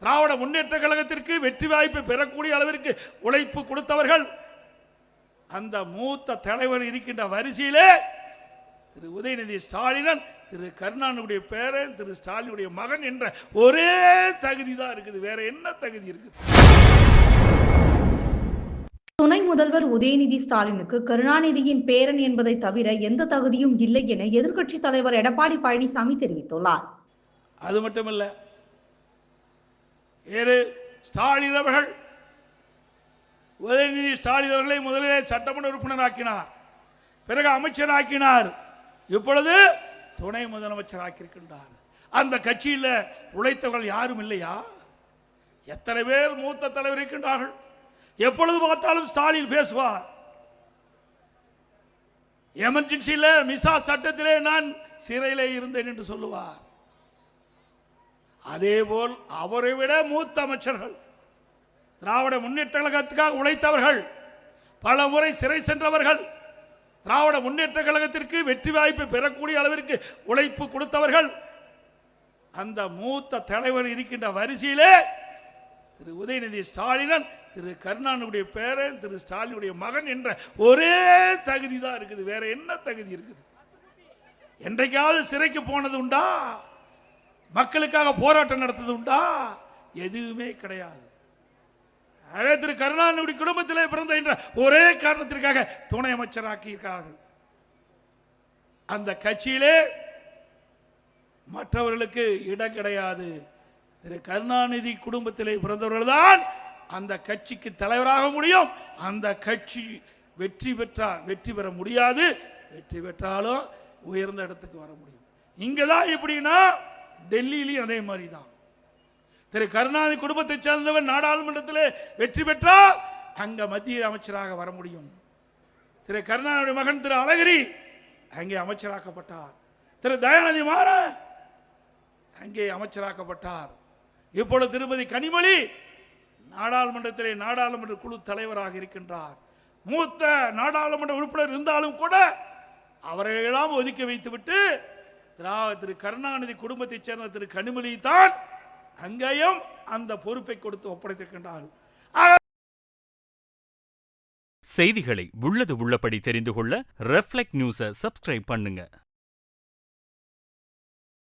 திராவிட முன்னேற்ற கழகத்திற்கு வெற்றி வாய்ப்பை பெறக்கூடிய அளவிற்கு உழைப்பு கொடுத்தவர்கள். அந்த மூத்த தலைவர் இருக்கின்ற வரிசையிலே திரு உதயநிதி ஸ்டாலின் திரு கருணாநிதியுடைய பேரன் திரு ஸ்டாலினுடைய மகன் என்ற ஒரே தகுதி தான் இருக்குது. வேற என்ன தகுதி இருக்குது? துணை முதல்வர் உதயநிதி ஸ்டாலினுக்கு கருணாநிதியின் பேரன் என்பதை தவிர எந்த தகுதியும் இல்லை என எதிர்க்கட்சி தலைவர் எடப்பாடி பழனிசாமி தெரிவித்துள்ளார். அது மட்டுமல்ல, ஸ்டாலின் அவர்கள் உதயநிதி ஸ்டாலின் அவர்களை முதலிலே சட்டமன்ற உறுப்பினர் ஆக்கினார், பிறகு அமைச்சராக்கினார், இப்பொழுது துணை முதலமைச்சர் ஆக்கியிருக்கின்றார். அந்த கட்சியில் உழைத்தவர்கள் யாரும் இல்லையா? எத்தனை பேர் மூத்த தலைவர் இருக்கின்றார்கள். எப்பொழுது பார்த்தாலும் ஸ்டாலின் பேசுவார். எமர்ஜென்சியில் மிசா சட்டத்திலே நான் சிறையிலே இருந்தேன் என்று சொல்லுவார். அதேபோல் அவரை விட மூத்த அமைச்சர்கள், திராவிட முன்னேற்ற கழகத்துக்காக உழைத்தவர்கள், பல முறை சிறை சென்றவர்கள், திராவிட முன்னேற்ற கழகத்திற்கு வெற்றி வாய்ப்பை பெறக்கூடிய அளவிற்கு உழைப்பு கொடுத்தவர்கள். அந்த மூத்த தலைவர் இருக்கின்ற வரிசையிலே திரு உதயநிதி ஸ்டாலின் திரு கருணாநிதியுடைய பேரன் திரு ஸ்டாலினுடைய மகன் என்ற ஒரே தகுதி தான் இருக்குது. வேற என்ன தகுதி இருக்குது? என்றைக்காவது சிறைக்கு போனது உண்டா? மக்களுக்காக போராட்டம் நடத்தது உண்டா? எதுவுமே கிடையாது. திரு கருணாநிதி குடும்பத்திலே பிறந்த என்ற ஒரே காரணத்திற்காக துணை அமைச்சராக்கியிருக்கிறார்கள். அந்த கட்சியிலே மற்றவர்களுக்கு இடம் கிடையாது. திரு கருணாநிதி குடும்பத்திலே பிறந்தவர்கள் தான் அந்த கட்சிக்கு தலைவராக முடியும். அந்த கட்சி வெற்றி பெற முடியாது. வெற்றி பெற்றாலும் உயர்ந்த இடத்துக்கு வர முடியும். இங்கதான் எப்படின்னா டெல்லியிலையும் அதே மாதிரி தான். திரு கருணாநிதி குடும்பத்தை சேர்ந்தவர் நாடாளுமன்றத்தில் வெற்றி பெற்றால் அங்க மத்திய அமைச்சராக வர முடியும். திரு கருணாநிதி மகன் திரு அழகிரி அங்கே அமைச்சராக்கப்பட்டார். திரு தயாநிதி மாறன் அங்கே அமைச்சராக்கப்பட்டார். இப்பொழுது திருமதி கனிமொழி நாடாளுமன்றத்திலே நாடாளுமன்ற குழு தலைவராக இருக்கின்றார். மூத்த நாடாளுமன்ற உறுப்பினர் இருந்தாலும் கூட அவரையெல்லாம் ஒதுக்கி வைத்துவிட்டு திரு கருணாநிதி குடும்பத்தை சேர்ந்த திரு கனிமொழி தான் அங்கேயும் அந்த பொறுப்பை கொடுத்து ஒப்படைத்திருக்கின்றார்கள். செய்திகளை உள்ளது உள்ளபடி தெரிந்து கொள்ள ரெஃப்ளெக்ட் நியூஸை சப்ஸ்கிரைப் பண்ணுங்க.